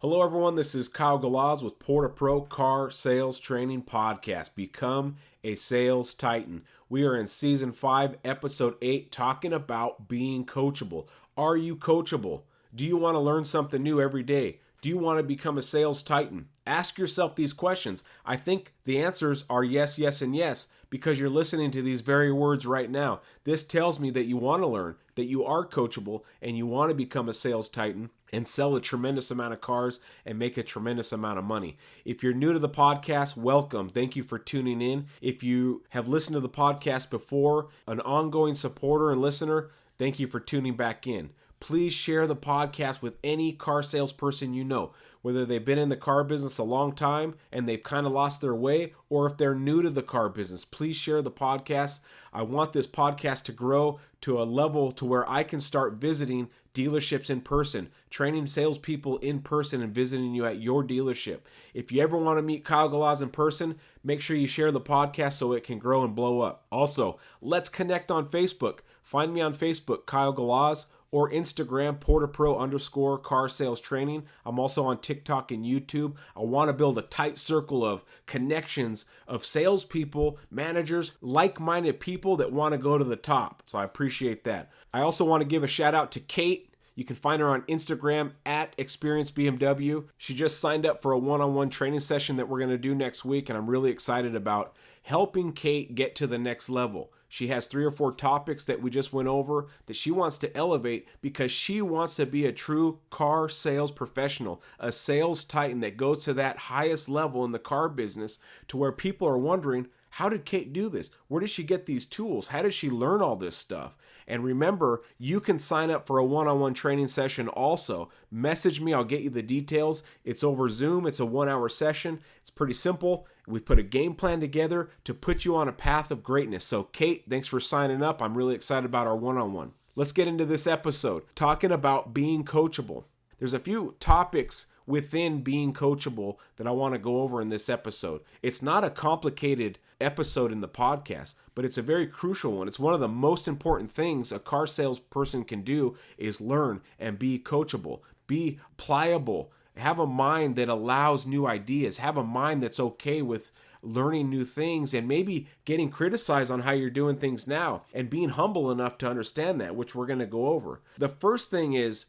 Hello everyone, this is Kyle Galaz with Poor2Pro Car Sales Training Podcast. Become a Sales Titan. We are in Season 5, Episode 8, talking about being coachable. Are you coachable? Do you want to learn something new every day? Do you want to become a sales titan? Ask yourself these questions. I think the answers are yes, yes, and yes, because you're listening to these very words right now. This tells me that you want to learn, that you are coachable, and you want to become a sales titan and sell a tremendous amount of cars and make a tremendous amount of money. If you're new to the podcast, welcome. Thank you for tuning in. If you have listened to the podcast before, an ongoing supporter and listener, thank you for tuning back in. Please share the podcast with any car salesperson you know, whether they've been in the car business a long time and they've kind of lost their way, or if they're new to the car business. Please share the podcast. I want this podcast to grow to a level to where I can start visiting dealerships in person, training salespeople in person and visiting you at your dealership. If you ever want to meet Kyle Galaz in person, make sure you share the podcast so it can grow and blow up. Also, let's connect on Facebook. Find me on Facebook, Kyle Galaz, or Instagram, Poor2Pro _Car Sales Training. I'm also on TikTok and YouTube. I want to build a tight circle of connections of salespeople, managers, like-minded people that want to go to the top. So I appreciate that. I also want to give a shout out to Kate. You can find her on Instagram at ExperienceBMW. She just signed up for a one-on-one training session that we're going to do next week, and I'm really excited about helping Kate get to the next level. She has 3 or 4 topics that we just went over that she wants to elevate because she wants to be a true car sales professional, a sales titan that goes to that highest level in the car business to where people are wondering, how did Kate do this? Where did she get these tools? How did she learn all this stuff? And remember, you can sign up for a one-on-one training session also. Message me, I'll get you the details. It's over Zoom, it's a 1-hour session. It's pretty simple. We put a game plan together to put you on a path of greatness. So Kate, thanks for signing up. I'm really excited about our one-on-one. Let's get into this episode, talking about being coachable. There's a few topics within being coachable that I want to go over in this episode. It's not a complicated episode in the podcast, but it's a very crucial one. It's one of the most important things a car salesperson can do is learn and be coachable, be pliable, have a mind that allows new ideas, have a mind that's okay with learning new things and maybe getting criticized on how you're doing things now and being humble enough to understand that, which we're going to go over. The first thing is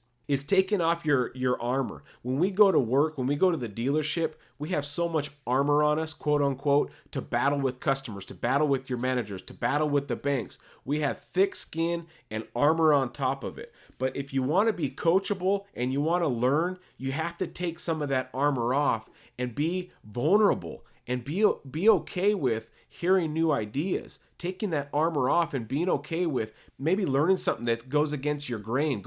taking off your armor. When we go to work, when we go to the dealership, we have so much armor on us, quote unquote, to battle with customers, to battle with your managers, to battle with the banks. We have thick skin and armor on top of it. But if you want to be coachable and you want to learn, you have to take some of that armor off and be vulnerable and be okay with hearing new ideas, taking that armor off and being okay with maybe learning something that goes against your grain,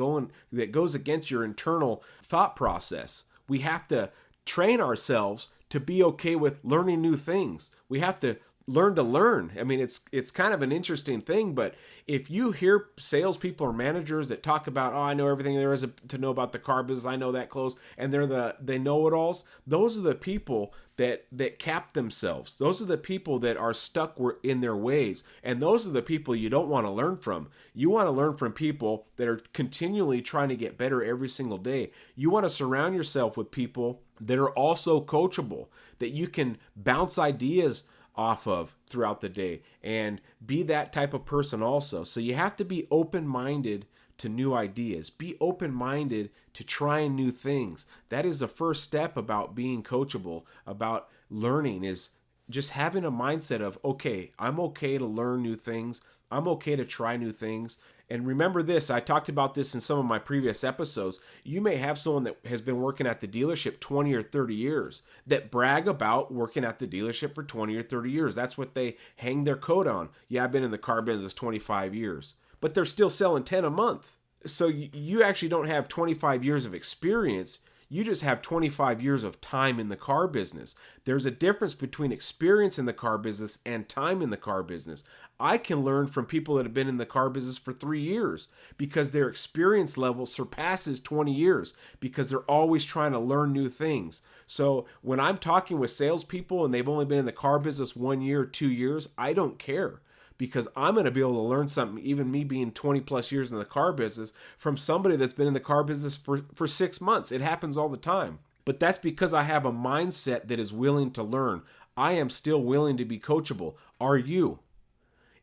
that goes against your internal thought process. We have to train ourselves to be okay with learning new things. We have to learn to learn. I mean, it's kind of an interesting thing, but if you hear salespeople or managers that talk about, oh, I know everything there is to know about the car business, I know that close, and they know-it-alls, those are the people that cap themselves. Those are the people that are stuck in their ways, and those are the people you don't want to learn from. You want to learn from people that are continually trying to get better every single day. You want to surround yourself with people that are also coachable, that you can bounce ideas off of throughout the day and be that type of person also. So you have to be open-minded to new ideas. Be open-minded to trying new things. That is the first step about being coachable, about learning, is just having a mindset of, okay, I'm okay to learn new things. I'm okay to try new things. And remember this, I talked about this in some of my previous episodes. You may have someone that has been working at the dealership 20 or 30 years that brag about working at the dealership for 20 or 30 years. That's what they hang their coat on. Yeah, I've been in the car business 25 years, but they're still selling 10 a month. So you actually don't have 25 years of experience. You just have 25 years of time in the car business. There's a difference between experience in the car business and time in the car business. I can learn from people that have been in the car business for 3 years because their experience level surpasses 20 years because they're always trying to learn new things. So when I'm talking with salespeople and they've only been in the car business 1 year, 2 years, I don't care. Because I'm going to be able to learn something, even me being 20 plus years in the car business, from somebody that's been in the car business for 6 months. It happens all the time. But that's because I have a mindset that is willing to learn. I am still willing to be coachable. Are you?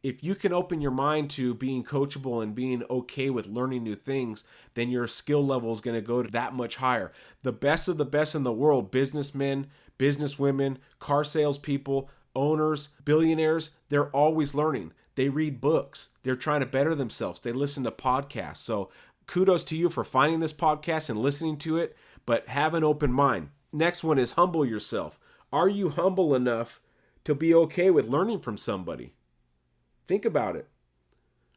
If you can open your mind to being coachable and being okay with learning new things, then your skill level is going to go that much higher. The best of the best in the world, businessmen, businesswomen, car salespeople, owners, billionaires, they're always learning. They read books. They're trying to better themselves. They listen to podcasts. So kudos to you for finding this podcast and listening to it, but have an open mind. Next one is humble yourself. Are you humble enough to be okay with learning from somebody? Think about it.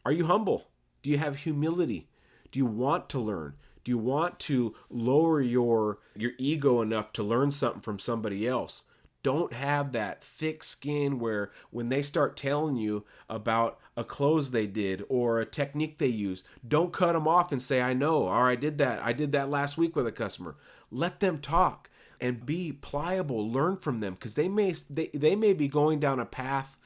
Are you humble? Do you have humility? Do you want to learn? Do you want to lower your ego enough to learn something from somebody else? Don't have that thick skin where when they start telling you about a close they did or a technique they use, don't cut them off and say, I know, or I did that last week with a customer. Let them talk and be pliable, learn from them, because they may be going down a path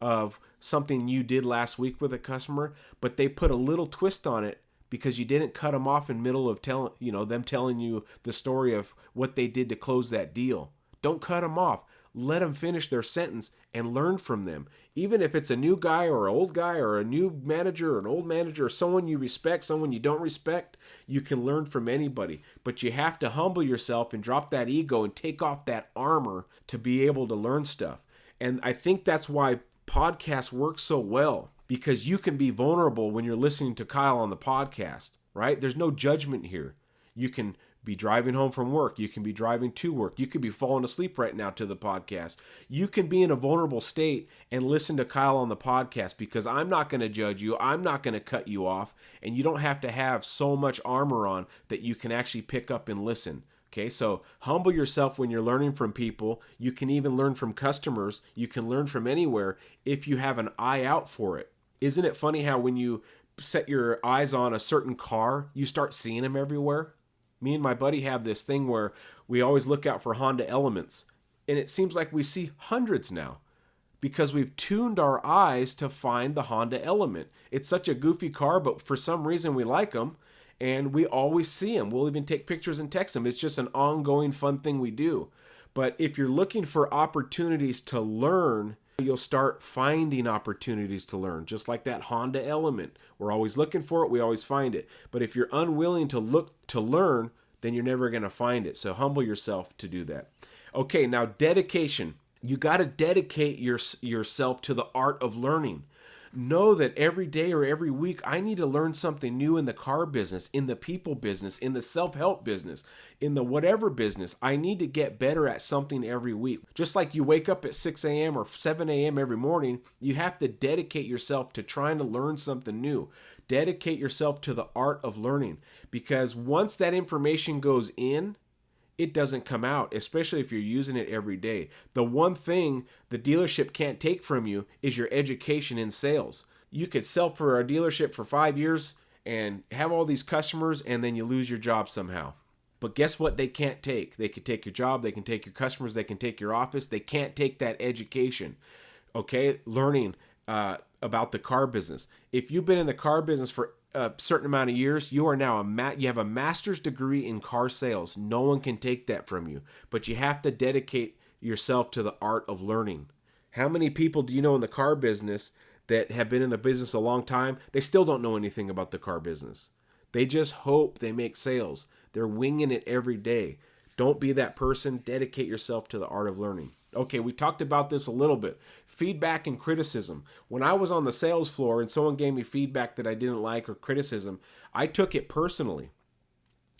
of something you did last week with a customer, but they put a little twist on it because you didn't cut them off in the middle of them telling you the story of what they did to close that deal. Don't cut them off. Let them finish their sentence and learn from them. Even if it's a new guy or an old guy or a new manager or an old manager or someone you respect, someone you don't respect, you can learn from anybody. But you have to humble yourself and drop that ego and take off that armor to be able to learn stuff. And I think that's why podcasts work so well, because you can be vulnerable when you're listening to Kyle on the podcast, right? There's no judgment here. You can be driving home from work. You can be driving to work. You could be falling asleep right now to the podcast. You can be in a vulnerable state and listen to Kyle on the podcast, because I'm not going to judge you. I'm not going to cut you off. And you don't have to have so much armor on that you can actually pick up and listen. Okay, so humble yourself when you're learning from people. You can even learn from customers. You can learn from anywhere if you have an eye out for it. Isn't it funny how when you set your eyes on a certain car, you start seeing them everywhere? Me and my buddy have this thing where we always look out for Honda Elements. And it seems like we see hundreds now because we've tuned our eyes to find the Honda Element. It's such a goofy car, but for some reason we like them. And we always see them. We'll even take pictures and text them. It's just an ongoing fun thing we do. But if you're looking for opportunities to learn, you'll start finding opportunities to learn, just like that Honda Element. We're always looking for it. We always find it. But if you're unwilling to look to learn, then you're never going to find it. So humble yourself to do that. Okay, now dedication. You got to dedicate yourself to the art of learning. Know that every day or every week, I need to learn something new in the car business, in the people business, in the self-help business, in the whatever business. I need to get better at something every week. Just like you wake up at 6 a.m. or 7 a.m. every morning, you have to dedicate yourself to trying to learn something new. Dedicate yourself to the art of learning, because once that information goes in, it doesn't come out, especially if you're using it every day. The one thing the dealership can't take from you is your education in sales. You could sell for a dealership for 5 years and have all these customers, and then you lose your job somehow. But guess what they can't take? They can take your job, they can take your customers, they can take your office. They can't take that education. Okay, learning about the car business. If you've been in the car business for a certain amount of years, you are now you have a master's degree in car sales. No one can take that from you, but you have to dedicate yourself to the art of learning. How many people do you know in the car business that have been in the business a long time? They still don't know anything about the car business. They just hope they make sales. They're winging it every day. Don't be that person. Dedicate yourself to the art of learning. Okay, we talked about this a little bit. Feedback and criticism. When I was on the sales floor and someone gave me feedback that I didn't like or criticism, I took it personally.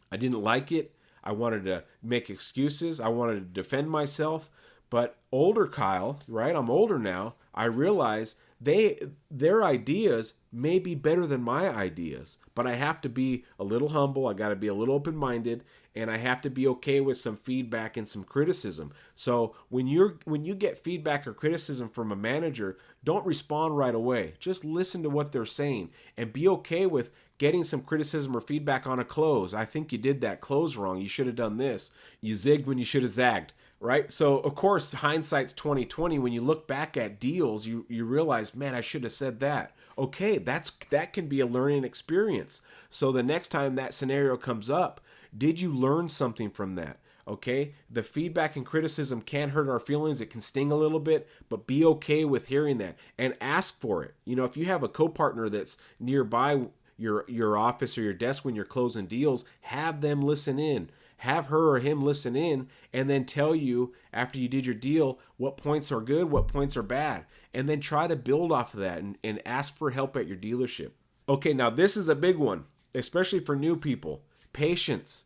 I didn't like it. I wanted to make excuses. I wanted to defend myself. But older Kyle, right? I'm older now. I realize their ideas may be better than my ideas, but I have to be a little humble. I got to be a little open-minded, and I have to be okay with some feedback and some criticism. So when you get feedback or criticism from a manager, don't respond right away. Just listen to what they're saying and be okay with getting some criticism or feedback on a close. I think you did that close wrong. You should have done this. You zigged when you should have zagged. Right? So, of course, hindsight's 20/20. When you look back at deals, you realize, man, I should have said that. Okay, that can be a learning experience. So the next time that scenario comes up, did you learn something from that? Okay, the feedback and criticism can hurt our feelings. It can sting a little bit, but be okay with hearing that and ask for it. If you have a co-partner that's nearby your office or your desk when you're closing deals, have them listen in. Have her or him listen in and then tell you after you did your deal what points are good, what points are bad, and then try to build off of that and ask for help at your dealership. Okay, now this is a big one, especially for new people. Patience.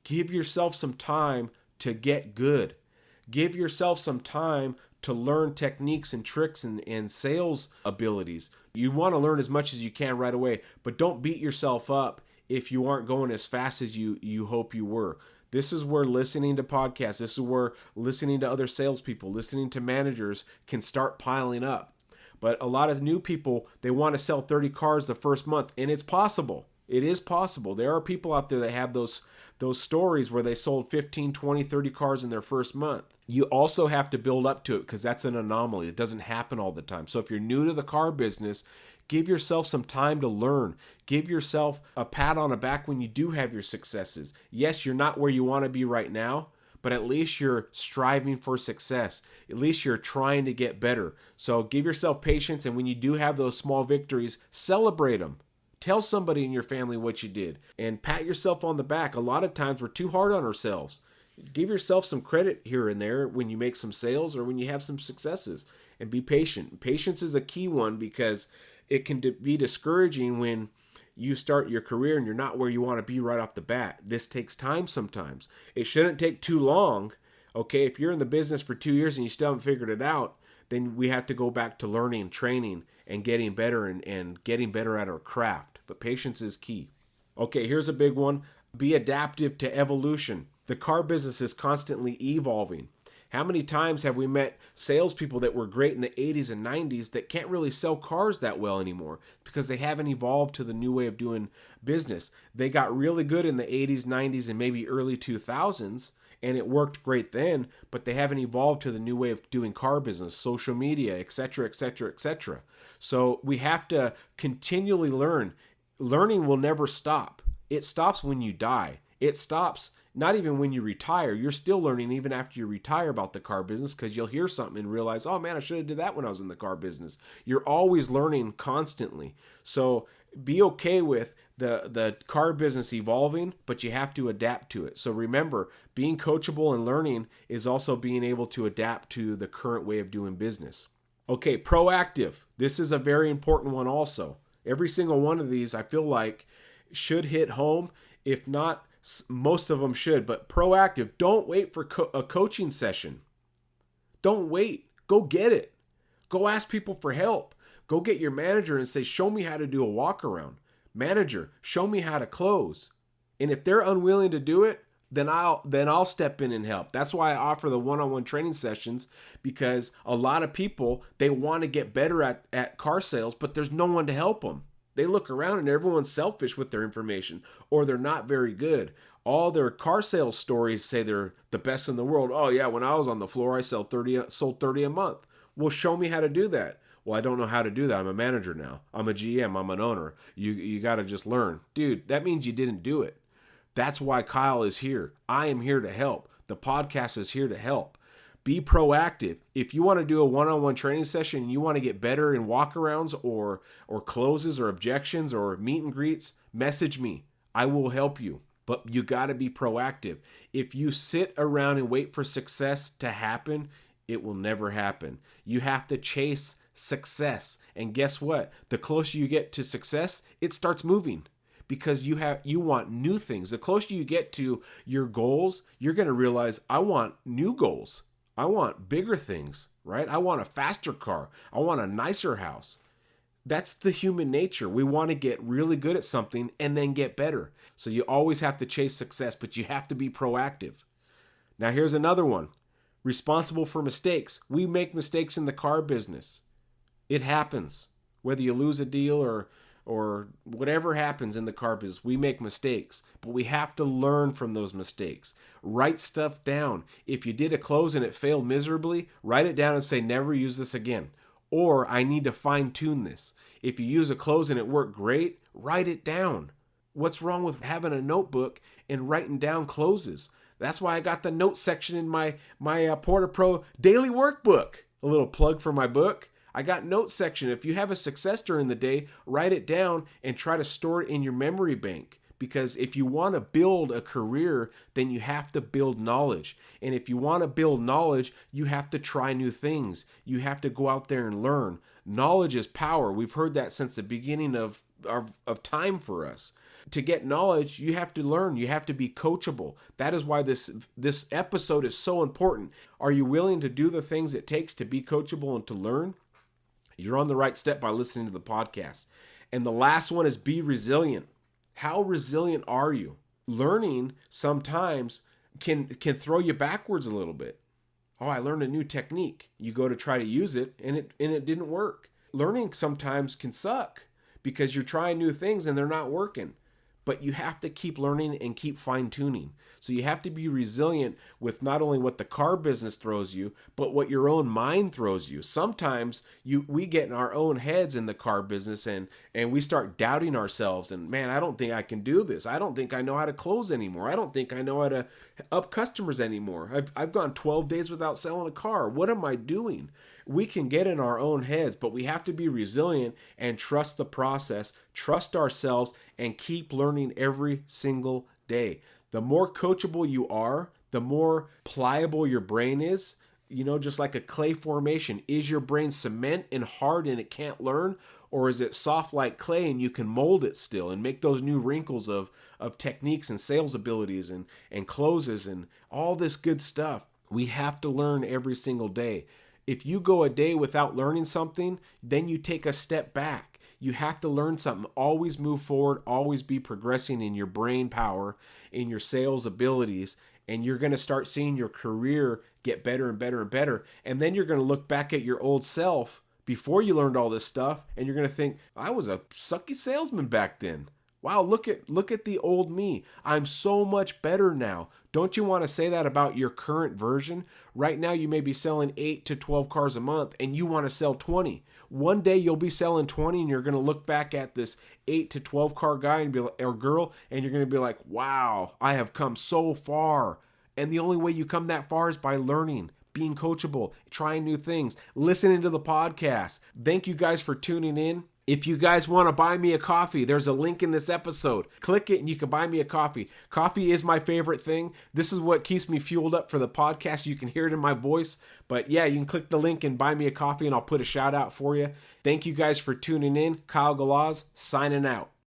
Give yourself some time to get good. Give yourself some time to learn techniques and tricks and sales abilities. You want to learn as much as you can right away, but don't beat yourself up if you aren't going as fast as you hope you were. This is where listening to podcasts, this is where listening to other salespeople, listening to managers can start piling up. But a lot of new people, they want to sell 30 cars the first month, and it's possible. It is possible. There are people out there that have those stories where they sold 15, 20, 30 cars in their first month. You also have to build up to it because that's an anomaly. It doesn't happen all the time. So if you're new to the car business, give yourself some time to learn. Give yourself a pat on the back when you do have your successes. Yes, you're not where you want to be right now, but at least you're striving for success. At least you're trying to get better. So give yourself patience, and when you do have those small victories, celebrate them. Tell somebody in your family what you did and pat yourself on the back. A lot of times we're too hard on ourselves. Give yourself some credit here and there when you make some sales or when you have some successes, and be patient. Patience is a key one because it can be discouraging when you start your career and you're not where you want to be right off the bat. This takes time sometimes. It shouldn't take too long. Okay, if you're in the business for 2 years and you still haven't figured it out, then we have to go back to learning, training, and getting better and getting better at our craft. But patience is key. Okay, here's a big one. Be adaptive to evolution. The car business is constantly evolving. How many times have we met salespeople that were great in the 80s and 90s that can't really sell cars that well anymore because they haven't evolved to the new way of doing business? They got really good in the 80s, 90s, and maybe early 2000s, and it worked great then, but they haven't evolved to the new way of doing car business, social media, etc., etc., etc. So we have to continually learn. Learning will never stop. It stops when you die. It stops not even when you retire. You're still learning even after you retire about the car business because you'll hear something and realize, oh man, I should have did that when I was in the car business. You're always learning constantly. So be okay with the car business evolving, but you have to adapt to it. So remember, being coachable and learning is also being able to adapt to the current way of doing business. Okay, proactive. This is a very important one also. Every single one of these I feel like should hit home. If not, most of them should, but proactive. Don't wait for a coaching session. Don't wait. Go get it. Go ask people for help. Go get your manager and say, show me how to do a walk around. Manager, show me how to close. And if they're unwilling to do it, then I'll step in and help. That's why I offer the one-on-one training sessions, because a lot of people, they want to get better at car sales, but there's no one to help them. They look around and everyone's selfish with their information, or they're not very good. All their car sales stories say they're the best in the world. Oh yeah, when I was on the floor, I sold 30 a month. Well, show me how to do that. Well, I don't know how to do that. I'm a manager now. I'm a GM. I'm an owner. You got to just learn. Dude, that means you didn't do it. That's why Kyle is here. I am here to help. The podcast is here to help. Be proactive. If you want to do a one-on-one training session and you want to get better in walkarounds or closes or objections or meet and greets, message me. I will help you. But you got to be proactive. If you sit around and wait for success to happen, it will never happen. You have to chase success. And guess what? The closer you get to success, it starts moving. Because you want new things. The closer you get to your goals, you're going to realize, I want new goals. I want bigger things, right? I want a faster car. I want a nicer house. That's the human nature. We want to get really good at something and then get better. So you always have to chase success, but you have to be proactive. Now here's another one. Responsible for mistakes. We make mistakes in the car business. It happens. Whether you lose a deal or whatever happens in the car business, we make mistakes, but we have to learn from those mistakes. Write stuff down. If you did a close and it failed miserably, write it down and say, never use this again. Or I need to fine tune this. If you use a close and it worked great, write it down. What's wrong with having a notebook and writing down closes? That's why I got the notes section in my Poor2Pro daily workbook. A little plug for my book. I got notes section. If you have a success during the day, write it down and try to store it in your memory bank. Because if you want to build a career, then you have to build knowledge. And if you want to build knowledge, you have to try new things. You have to go out there and learn. Knowledge is power. We've heard that since the beginning of time for us. To get knowledge, you have to learn. You have to be coachable. That is why this episode is so important. Are you willing to do the things it takes to be coachable and to learn? You're on the right step by listening to the podcast. And the last one is be resilient. How resilient are you? Learning sometimes can throw you backwards a little bit. Oh, I learned a new technique. You go to try to use it and it didn't work. Learning sometimes can suck because you're trying new things and they're not working. But you have to keep learning and keep fine-tuning. So you have to be resilient with not only what the car business throws you, but what your own mind throws you. Sometimes we get in our own heads in the car business and we start doubting ourselves. And man, I don't think I can do this. I don't think I know how to close anymore. I don't think I know how to up customers anymore. I've gone 12 days without selling a car. What am I doing? We can get in our own heads, but we have to be resilient and trust the process, trust ourselves, and keep learning every single day. The more coachable you are, the more pliable your brain is. Just like a clay formation. Is your brain cement and hard and it can't learn? Or is it soft like clay and you can mold it still and make those new wrinkles of techniques and sales abilities and closes and all this good stuff? We have to learn every single day. If you go a day without learning something, then you take a step back. You have to learn something. Always move forward. Always be progressing in your brain power, in your sales abilities, and you're going to start seeing your career get better and better and better. And then you're going to look back at your old self before you learned all this stuff, and you're going to think, I was a sucky salesman back then. Wow, look at the old me. I'm so much better now. Don't you want to say that about your current version? Right now you may be selling 8 to 12 cars a month and you want to sell 20. One day you'll be selling 20 and you're going to look back at this 8 to 12 car guy and be like, or girl, and you're going to be like, wow, I have come so far. And the only way you come that far is by learning, being coachable, trying new things, listening to the podcast. Thank you guys for tuning in. If you guys want to buy me a coffee, there's a link in this episode. Click it and you can buy me a coffee. Coffee is my favorite thing. This is what keeps me fueled up for the podcast. You can hear it in my voice. But yeah, you can click the link and buy me a coffee and I'll put a shout out for you. Thank you guys for tuning in. Kyle Galaz signing out.